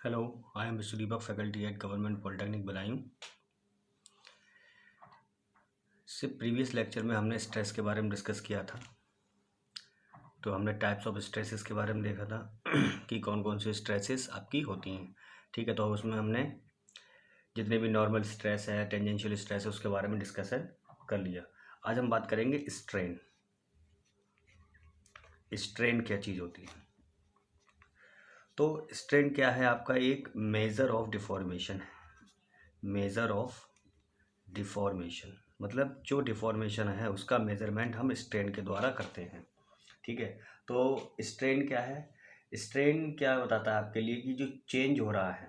Hello, I am Mr. Deepak, faculty at Government Polytechnic Badaun. से previous lecture में हमने stress के बारे में डिस्कस किया था। तो हमने टाइप्स ऑफ स्ट्रेसेस के बारे में देखा था कि कौन कौन से स्ट्रेसेस आपकी होती हैं। ठीक है, तो उसमें हमने जितने भी नॉर्मल स्ट्रेस है, टेंजेंशियल स्ट्रेस है, उसके बारे में डिस्कशन कर लिया। आज हम बात करेंगे स्ट्रेन। स्ट्रेन क्या चीज़ होती है? तो स्ट्रेन क्या है? आपका एक मेजर ऑफ डिफॉर्मेशन है। मेजर ऑफ डिफॉर्मेशन मतलब जो डिफॉर्मेशन है उसका मेजरमेंट हम स्ट्रेन के द्वारा करते हैं। ठीक है, तो स्ट्रेन क्या है? स्ट्रेन क्या बताता है आपके लिए कि जो चेंज हो रहा है,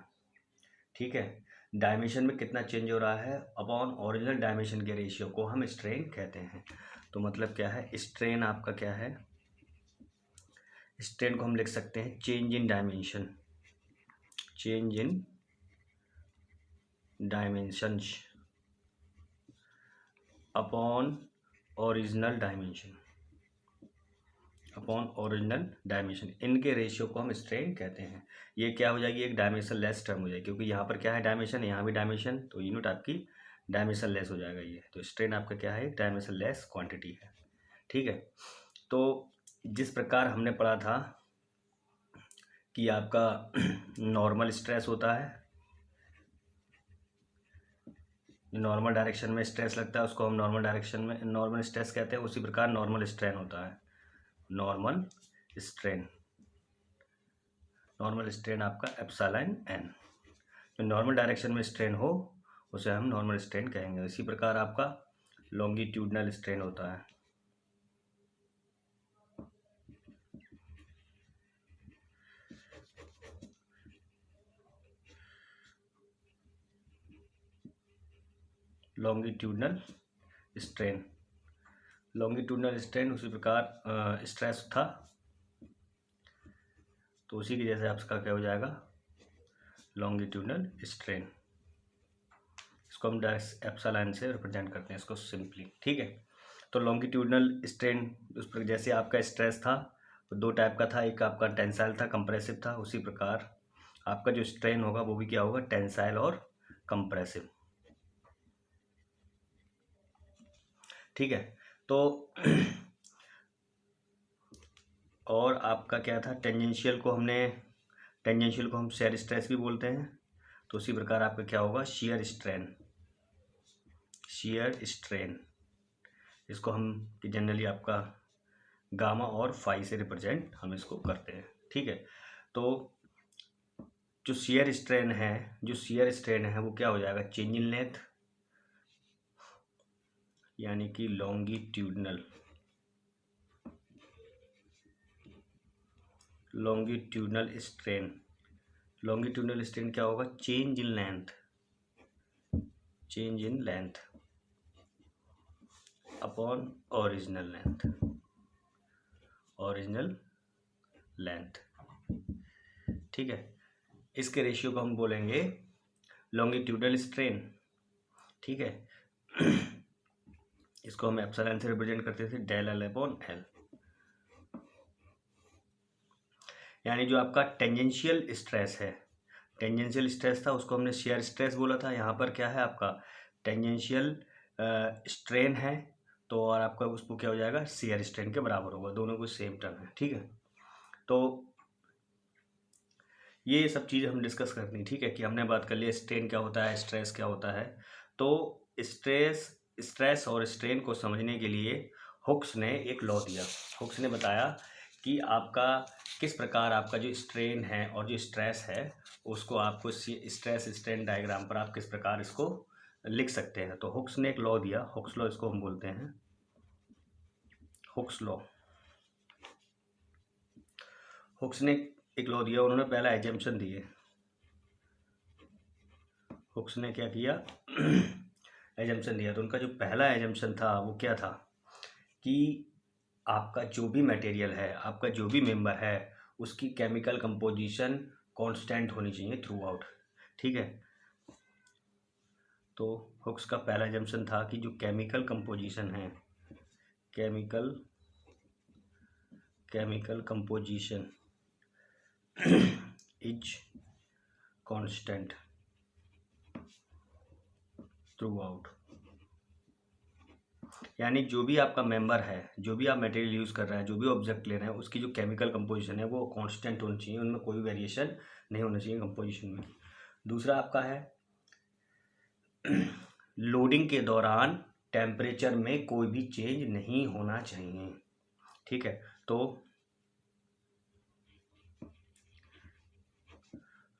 ठीक है, डायमेंशन में कितना चेंज हो रहा है अपॉन ओरिजिनल डायमेंशन के रेशियो को हम स्ट्रेन कहते हैं। तो मतलब क्या है स्ट्रेन? आपका क्या है? स्ट्रेन को हम लिख सकते हैं change in dimension, change in dimensions upon original dimension, upon original dimension, इनके रेशियो को हम स्ट्रेन कहते हैं। ये क्या हो जाएगी? एक डायमेंशन लेस टर्म हो जाएगी, क्योंकि यहाँ पर क्या है डायमेंशन, यहाँ भी डायमेंशन, तो यूनिट आपकी डायमेंशन लेस हो जाएगा ये। तो स्ट्रेन आपका क्या है? डायमेंशन लेस क्वांटिटी है। ठीक है, तो जिस प्रकार हमने पढ़ा था कि आपका नॉर्मल स्ट्रेस होता है, नॉर्मल डायरेक्शन में स्ट्रेस लगता है उसको हम नॉर्मल डायरेक्शन में नॉर्मल स्ट्रेस कहते हैं। उसी प्रकार नॉर्मल स्ट्रेन होता है, नॉर्मल स्ट्रेन। नॉर्मल स्ट्रेन आपका एप्सिलॉन एन। जो नॉर्मल डायरेक्शन में स्ट्रेन हो उसे हम नॉर्मल स्ट्रेन कहेंगे। इसी प्रकार आपका लॉन्गिट्यूडनल स्ट्रेन होता है। लॉन्गिट्यूडनल स्ट्रेन, लॉन्गिट्यूडनल स्ट्रेन उसी प्रकार स्ट्रेस था, तो उसी की जैसे आपका क्या हो जाएगा? Longitudinal strain. इसको हम एप्सिलॉन से रिप्रेजेंट करते हैं इसको सिंपली। ठीक है, तो लॉन्गिट्यूडनल स्ट्रेन उस पर जैसे आपका स्ट्रेस था दो टाइप का था, एक आपका टेंसाइल था, कंप्रेसिव था। उसी प्रकार आपका जो स्ट्रेन होगा वो भी क्या होगा? टेंसाइल और कंप्रेसिव। ठीक है, तो और आपका क्या था? टेंजेंशियल को हम शेयर स्ट्रेस भी बोलते हैं। तो उसी प्रकार आपका क्या होगा? Shear strain, shear strain. इसको हम जनरली आपका गामा और फाई से रिप्रेजेंट हम इसको करते हैं। ठीक है, तो जो शियर स्ट्रेन है वो क्या हो जाएगा? चेंज इन लेंथ, यानी कि लॉन्गिट्यूडनल स्ट्रेन। लॉन्गिट्यूडनल स्ट्रेन क्या होगा? Change in length upon original length. ठीक है, इसके रेशियो को हम बोलेंगे लॉन्गिट्यूडनल स्ट्रेन। ठीक है, इसको हम एप्सिलॉन से रिप्रेजेंट करते थे, डेल एल अपॉन एल। यानी जो आपका टेंजेंशियल स्ट्रेस है, टेंजेंशियल स्ट्रेस था उसको हमने शेयर स्ट्रेस बोला था। यहाँ पर क्या है आपका? टेंजेंशियल स्ट्रेन है, तो और आपका उसको क्या हो जाएगा? शेयर स्ट्रेन के बराबर होगा, दोनों को सेम टर्म है। ठीक है, तो ये सब चीज़ हम डिस्कस करनी। ठीक है, कि हमने बात कर लिया स्ट्रेन क्या होता है, स्ट्रेस क्या होता है। तो स्ट्रेस और स्ट्रेन को समझने के लिए हुक्स ने एक लॉ दिया। हुक्स ने बताया कि आपका किस प्रकार आपका जो स्ट्रेन है और जो स्ट्रेस है उसको आपको स्ट्रेस स्ट्रेन डायग्राम पर आप किस प्रकार इसको लिख सकते हैं। तो हुक्स ने एक लॉ दिया, हुक्स लॉ इसको हम बोलते हैं, हुक्स लॉ। हुक्स ने एक लॉ दिया, उन्होंने पहला एजम्पशन दिए। हुक्स ने क्या किया? एजम्पशन दिया। तो उनका जो पहला एजम्पशन था वो क्या था? कि आपका जो भी मटेरियल है, आपका जो भी मेंबर है, उसकी केमिकल कंपोजिशन कांस्टेंट होनी चाहिए थ्रू आउट। ठीक है, तो हुक्स का पहला एजम्पशन था कि जो केमिकल कंपोजिशन है, chemical composition is constant through out, यानी जो भी आपका मेंबर है, जो भी आप मटेरियल यूज़ कर रहे हैं, जो भी ऑब्जेक्ट ले रहे हैं, उसकी जो केमिकल कंपोजिशन है वो कांस्टेंट होनी चाहिए, उनमें कोई वेरिएशन नहीं होना चाहिए कंपोजिशन में। दूसरा आपका है लोडिंग के दौरान टेम्परेचर में कोई भी चेंज नहीं होना चाहिए। ठीक है, तो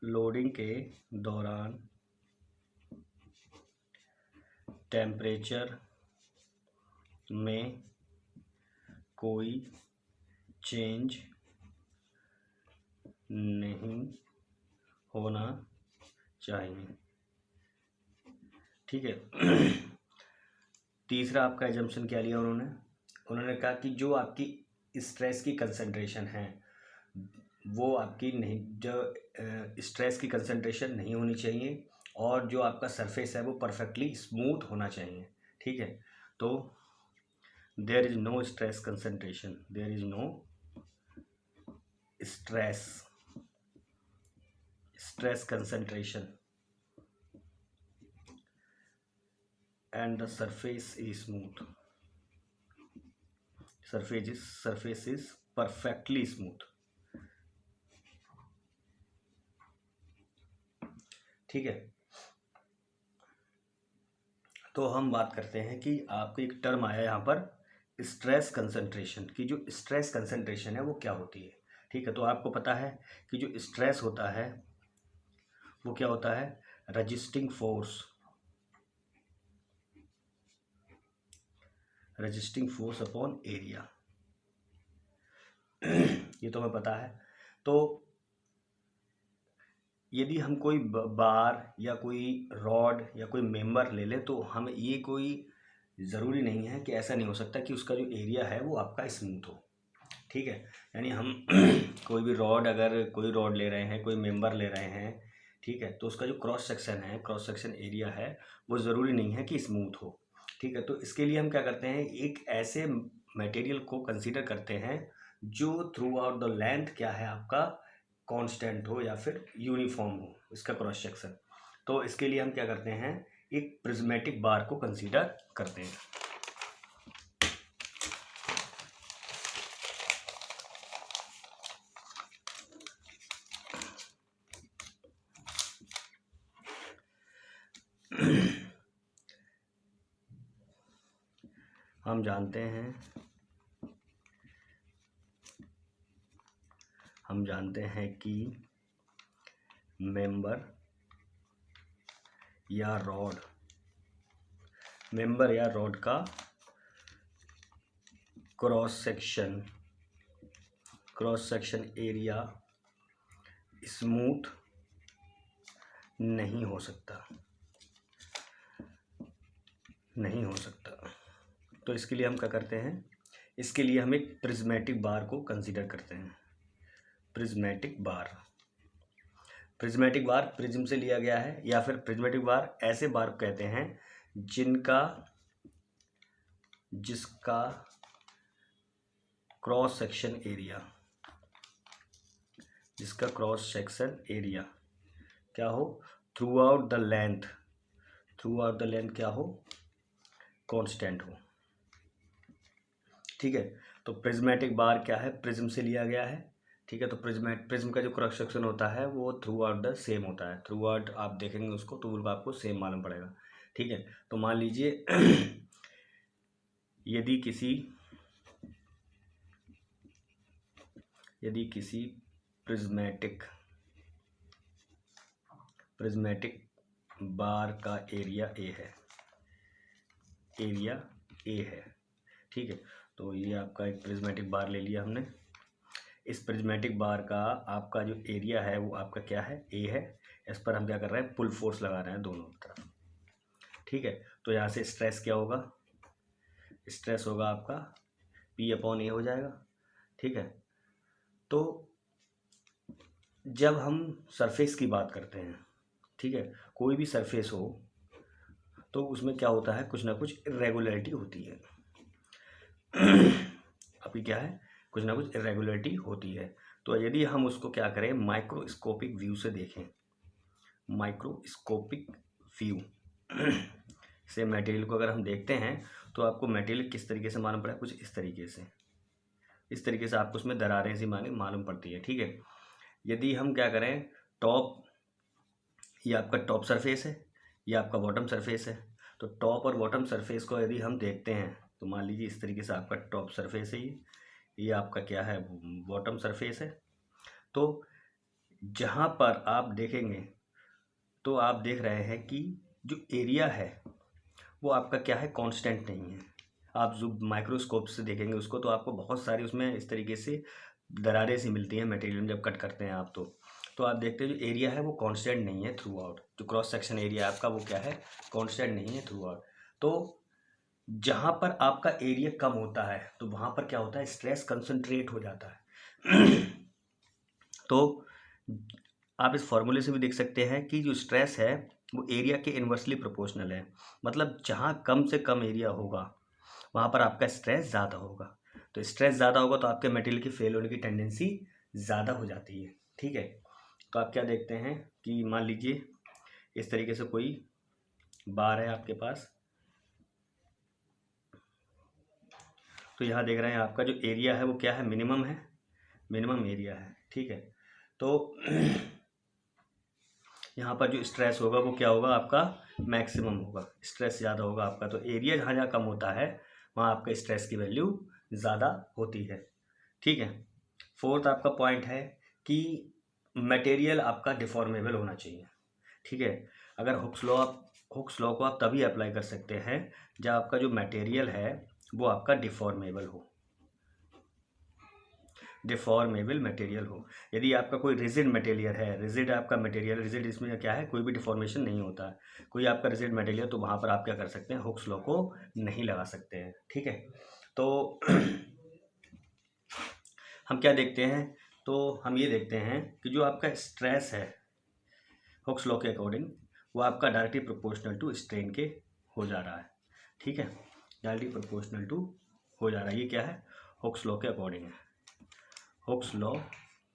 लोडिंग के दौरान टेम्परेचर में कोई चेंज नहीं होना चाहिए। ठीक है। तीसरा आपका एजम्पशन क्या लिया उन्होंने कहा कि जो आपकी स्ट्रेस की कंसंट्रेशन है वो आपकी नहीं, जो स्ट्रेस की कंसंट्रेशन नहीं होनी चाहिए और जो आपका सरफेस है वो परफेक्टली स्मूथ होना चाहिए। ठीक है, तो there is no stress concentration, there is no stress concentration and the surface is smooth, surface is perfectly smooth। ठीक है, तो हम बात करते हैं कि आपको एक टर्म आया यहाँ पर स्ट्रेस कंसंट्रेशन की। जो स्ट्रेस कंसंट्रेशन है वो क्या होती है? ठीक है, तो आपको पता है कि जो स्ट्रेस होता है वो क्या होता है? Resisting force upon area. ये तो हमें पता है। तो यदि हम कोई बार या कोई रॉड या कोई मेंबर ले ले तो हम ये कोई ज़रूरी नहीं है कि ऐसा नहीं हो सकता कि उसका जो एरिया है वो आपका स्मूथ हो। ठीक है, यानी हम कोई भी रॉड, अगर कोई रॉड ले रहे हैं, कोई मेंबर ले रहे हैं, ठीक है, तो उसका जो क्रॉस सेक्शन एरिया है वो ज़रूरी नहीं है कि स्मूथ हो। ठीक है, तो इसके लिए हम क्या करते हैं, एक ऐसे मटेरियल को कंसीडर करते हैं जो थ्रू आउट द लेंथ क्या है आपका कांस्टेंट हो या फिर यूनिफॉर्म हो इसका क्रॉस सेक्शन। तो इसके लिए हम क्या करते हैं, एक प्रिज्मेटिक बार को कंसीडर करते हैं। हम जानते हैं कि मेंबर या रॉड का क्रॉस सेक्शन एरिया स्मूथ नहीं हो सकता। तो इसके लिए हम क्या करते हैं, इसके लिए हम एक प्रिज्मेटिक बार को कंसीडर करते हैं। प्रिज्मेटिक बार प्रिज्म से लिया गया है, या फिर प्रिज्मेटिक बार ऐसे बार कहते हैं जिसका क्रॉस सेक्शन एरिया क्या हो, थ्रू आउट द लेंथ क्या हो, कांस्टेंट हो। ठीक है, तो प्रिज्मेटिक बार क्या है, प्रिज्म से लिया गया है। ठीक है, तो प्रिज्म का जो क्रॉस सेक्शन होता है वो थ्रू आउट द सेम होता है। थ्रू आउट आप देखेंगे उसको तो वो आपको सेम मालूम पड़ेगा। ठीक है, तो मान लीजिए यदि किसी प्रिज्मेटिक बार का एरिया ए है। ठीक है, तो ये आपका एक प्रिज्मेटिक बार ले लिया हमने। इस प्रिज्मेटिक बार का आपका जो एरिया है वो आपका क्या है, ए है। इस पर हम क्या कर रहे हैं, पुल फोर्स लगा रहे हैं दोनों तरफ। ठीक है, तो यहाँ से स्ट्रेस क्या होगा, स्ट्रेस होगा आपका P/A हो जाएगा। ठीक है, तो जब हम सरफेस की बात करते हैं, ठीक है, कोई भी सरफेस हो तो उसमें क्या होता है, कुछ ना कुछ इरेगुलरिटी होती है। अभी क्या है, कुछ ना कुछ इरेगुलरिटी होती है। तो यदि हम उसको क्या करें, माइक्रोस्कोपिक व्यू से देखें, माइक्रोस्कोपिक व्यू से मटेरियल को अगर हम देखते हैं तो आपको मटेरियल किस तरीके से मालूम पड़ा, कुछ इस तरीके से आपको उसमें दरारें सी मालूम पड़ती है। ठीक है, यदि हम क्या करें, टॉप, ये आपका टॉप सरफेस है, ये आपका बॉटम सरफेस है, तो टॉप और बॉटम सरफेस को यदि हम देखते हैं तो मान लीजिए इस तरीके से आपका टॉप सरफेस है, ये आपका क्या है, बॉटम सरफेस है। तो जहाँ पर आप देखेंगे तो आप देख रहे हैं कि जो एरिया है वो आपका क्या है, कांस्टेंट नहीं है। आप जो माइक्रोस्कोप से देखेंगे उसको तो आपको बहुत सारी उसमें इस तरीके से दरारें सी मिलती हैं मटेरियल में जब कट करते हैं आप। तो आप देखते हैं जो एरिया है वो कांस्टेंट नहीं है थ्रू आउट, जो क्रॉस सेक्शन एरिया आपका वो क्या है, कांस्टेंट नहीं है थ्रू आउट। तो जहाँ पर आपका एरिया कम होता है तो वहाँ पर क्या होता है, स्ट्रेस कंसंट्रेट हो जाता है। तो आप इस फॉर्मूले से भी देख सकते हैं कि जो स्ट्रेस है वो एरिया के इन्वर्सली प्रोपोर्शनल है। मतलब जहाँ कम से कम एरिया होगा वहाँ पर आपका स्ट्रेस ज़्यादा होगा। तो स्ट्रेस ज़्यादा होगा तो आपके मटेरियल की फेल होने की टेंडेंसी ज़्यादा हो जाती है। ठीक है, तो आप क्या देखते हैं कि मान लीजिए इस तरीके से कोई बार है आपके पास, तो यहाँ देख रहे हैं आपका जो एरिया है वो क्या है, मिनिमम है, मिनिमम एरिया है। ठीक है, तो यहाँ पर जो स्ट्रेस होगा वो क्या होगा, आपका मैक्सिमम होगा, स्ट्रेस ज़्यादा होगा आपका। तो एरिया जहाँ जहाँ कम होता है वहाँ आपका स्ट्रेस की वैल्यू ज़्यादा होती है। ठीक है, फोर्थ आपका पॉइंट है कि मटेरियल आपका डिफॉर्मेबल होना चाहिए। ठीक है, अगर हुक्स लॉ को आप तभी अप्लाई कर सकते हैं जब आपका जो मटेरियल है वो आपका डिफॉर्मेबल मटेरियल हो। यदि आपका कोई रिजिड मटेरियल है, रिजिड आपका मटेरियल, रिजिड इसमें क्या है, कोई भी डिफॉर्मेशन नहीं होता है, कोई आपका रिजिड मटेरियल, तो वहाँ पर आप क्या कर सकते हैं, हुक्स लॉ को नहीं लगा सकते हैं। ठीक है, तो हम क्या देखते हैं, तो हम ये देखते हैं कि जो आपका स्ट्रेस है हुक्स लॉ के अकॉर्डिंग वो आपका डायरेक्टली प्रोपोर्शनल टू स्ट्रेन के हो जा रहा है। ठीक है, डायरेक्टली प्रोपोर्शनल टू हो जा रहा है, ये क्या है, हुक्स लॉ के अकॉर्डिंग है, हुक्स लॉ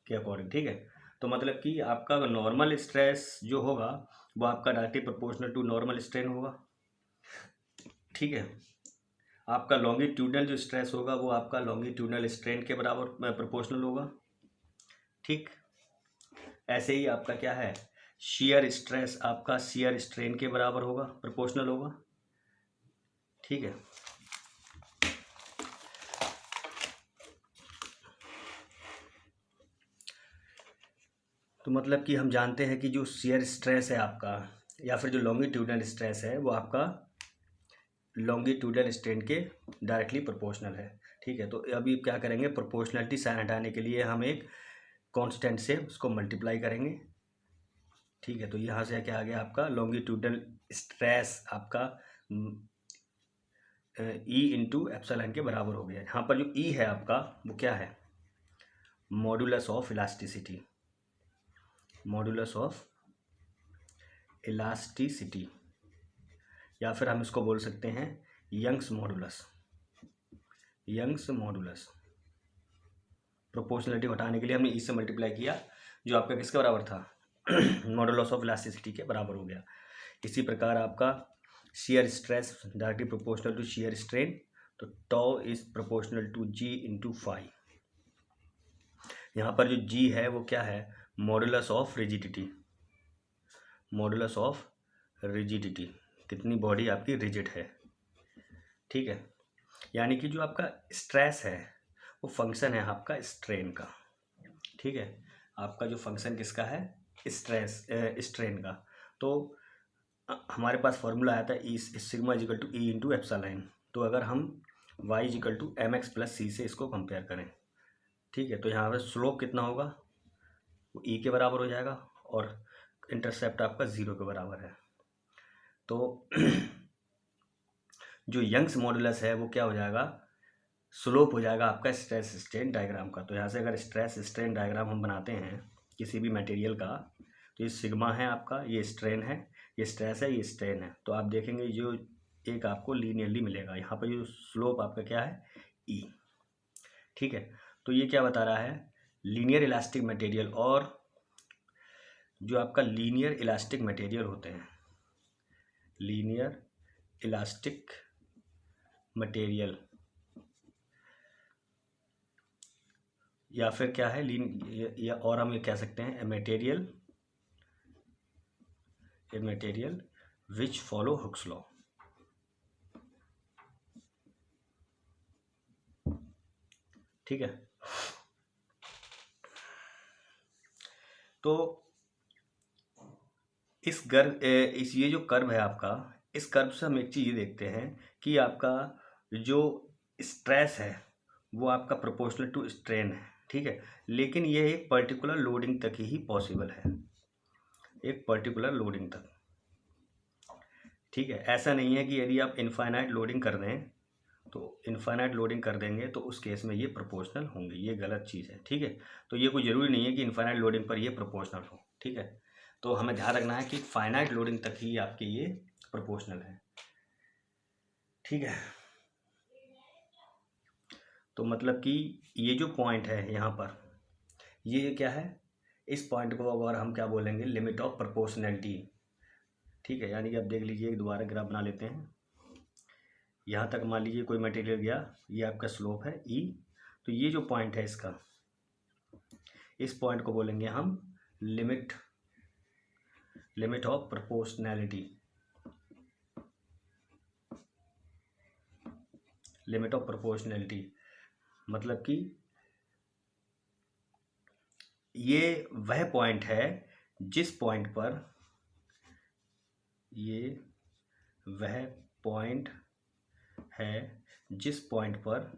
के अकॉर्डिंग। ठीक है, तो मतलब कि आपका नॉर्मल स्ट्रेस जो होगा वो आपका directly proportional to normal strain होगा। ठीक है, आपका लॉन्गिट्यूडनल जो स्ट्रेस होगा वो आपका लॉन्गिट्यूडनल स्ट्रेन के बराबर प्रोपोर्शनल होगा। ठीक, ऐसे ही आपका क्या है, शियर स्ट्रेस आपका शियर स्ट्रेन के बराबर होगा, प्रोपोर्शनल होगा। ठीक है, तो मतलब कि हम जानते हैं कि जो शियर स्ट्रेस है आपका या फिर जो लॉन्गिट्यूडनल स्ट्रेस है वो आपका लॉन्गिट्यूडनल स्ट्रेन के डायरेक्टली प्रोपोर्शनल है। ठीक है, तो अभी क्या करेंगे, प्रोपोर्शनलिटी साइन हटाने के लिए हम एक कांस्टेंट से उसको मल्टीप्लाई करेंगे। ठीक है, तो यहाँ से क्या आ गया आपका लॉन्गिट्यूडनल स्ट्रेस आपका ई इंटू एप्सिलॉन के बराबर हो गया। यहाँ पर जो ई है आपका वो क्या है, modulus of elasticity, modulus of elasticity, या फिर हम इसको बोल सकते हैं Young's modulus, Young's modulus. Proportionality हटाने के लिए हमने ई से मल्टीप्लाई किया जो आपका किसके बराबर था, मॉडुलस ऑफ इलास्टिसिटी के बराबर हो गया। इसी प्रकार आपका shear stress directly proportional to shear strain, तो tau is proportional to G into phi. यहाँ पर जो जी है वो क्या है, modulus of rigidity, modulus of rigidity, कितनी बॉडी आपकी रिजिड है। ठीक है, यानी कि जो आपका स्ट्रेस है वो फंक्शन है आपका स्ट्रेन का। ठीक है, आपका जो फंक्शन किसका है, स्ट्रेस स्ट्रेन का। तो हमारे पास फॉर्मूला आया था E sigma is equal to E into epsilon. तो अगर हम Y is equal to M X plus C से इसको कंपेयर करें, ठीक है, तो यहाँ पर स्लोप कितना होगा, वो ई के बराबर हो जाएगा और इंटरसेप्ट आपका 0 के बराबर है। तो जो यंग्स मॉडुलस है वो क्या हो जाएगा, स्लोप हो जाएगा आपका स्ट्रेस स्ट्रेन डायग्राम का। तो यहाँ से अगर स्ट्रेस स्ट्रेन डायग्राम हम बनाते हैं किसी भी मटेरियल का, तो ये सिग्मा है आपका, ये स्ट्रेन है, ये स्ट्रेस है, ये स्ट्रेन है। तो आप देखेंगे जो एक आपको लीनियरली मिलेगा, यहाँ पर जो स्लोप आपका क्या है, ई। ठीक है, तो ये क्या बता रहा है, लीनियर इलास्टिक मटेरियल और जो आपका लीनियर इलास्टिक मटेरियल होते हैं, लीनियर इलास्टिक मटेरियल, या फिर क्या है या और हम ये कह सकते हैं a material which follow Hooke's law. ठीक है, तो इस ये जो कर्व है आपका, इस कर्व से हम एक चीज़ ये देखते हैं कि आपका जो स्ट्रेस है वो आपका प्रोपोर्शनल टू स्ट्रेन है। ठीक है, लेकिन ये एक पर्टिकुलर लोडिंग तक ही पॉसिबल है, एक पर्टिकुलर लोडिंग तक। ठीक है, ऐसा नहीं है कि यदि आप इनफाइनाइट लोडिंग कर दें तो इनफाइनाइट लोडिंग कर देंगे तो उस केस में ये प्रोपोर्शनल होंगे, ये गलत चीज़ है। ठीक है, तो ये कोई ज़रूरी नहीं है कि इनफाइनाइट लोडिंग पर ये प्रोपोर्शनल हो। ठीक है, तो हमें ध्यान रखना है कि फाइनाइट लोडिंग तक ही आपके ये प्रोपोर्शनल है। ठीक है, तो मतलब कि ये जो पॉइंट है यहाँ पर, ये क्या है, इस पॉइंट को अगर हम क्या बोलेंगे, लिमिट ऑफ प्रोपोर्शनैलिटी। ठीक है, यानी कि आप देख लीजिए, एक दोबारा ग्राफ बना लेते हैं। यहाँ तक मान लीजिए कोई मटेरियल गया, ये आपका स्लोप है ई, तो ये जो पॉइंट है इसका, इस पॉइंट को बोलेंगे हम limit of proportionality, limit of proportionality. मतलब कि ये वह पॉइंट है जिस पॉइंट पर, ये वह पॉइंट है जिस पॉइंट पर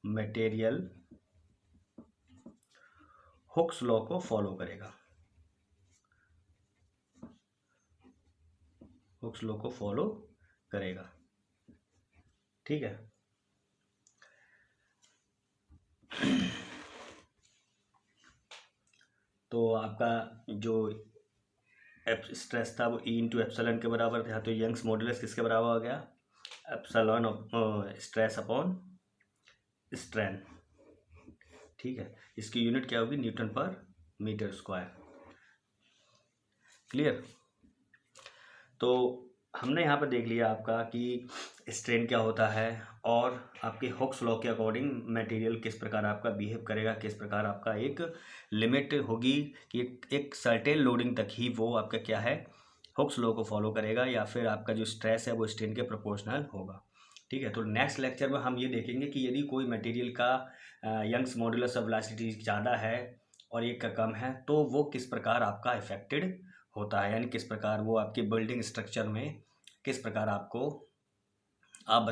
मटेरियल हुक्स लॉ को फॉलो करेगा, हुक्स लॉ को फॉलो करेगा। ठीक है, तो आपका जो स्ट्रेस था वो ई इंटू एप्सिलॉन के बराबर था, तो यंग्स मॉडुलस किसके बराबर हो गया, एप्सिलॉन स्ट्रेस अपॉन स्ट्रेन। ठीक है, इसकी यूनिट क्या होगी, न्यूटन पर मीटर स्क्वायर। क्लियर, तो हमने यहाँ पर देख लिया आपका कि स्ट्रेन क्या होता है और आपके हुक्स लॉ के अकॉर्डिंग मटेरियल किस प्रकार आपका बिहेव करेगा, किस प्रकार आपका एक लिमिट होगी कि एक सर्टेन लोडिंग तक ही वो आपका क्या है, हुक्स लॉ को फॉलो करेगा, या फिर आपका जो स्ट्रेस है वो स्ट्रेन के प्रोपोर्शनल होगा। ठीक है, तो नेक्स्ट लेक्चर में हम ये देखेंगे कि यदि कोई मटेरियल का यंग्स मॉडुलस ऑफ वेलोसिटी ज़्यादा है और एक का कम है, तो वो किस प्रकार आपका इफेक्टेड होता है, यानी किस प्रकार वो आपकी बिल्डिंग स्ट्रक्चर में किस प्रकार आपको आप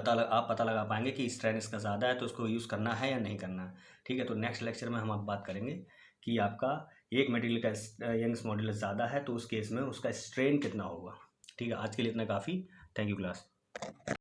पता लगा पाएंगे कि स्ट्रेन इसका ज़्यादा है तो उसको यूज़ करना है या नहीं करना। ठीक है, तो नेक्स्ट लेक्चर में हम आप बात करेंगे कि आपका एक मटेरियल का यंग्स मॉडुलस ज़्यादा है तो उस केस में उसका स्ट्रेन कितना होगा। ठीक है, आज के लिए इतना काफ़ी। Thank you class.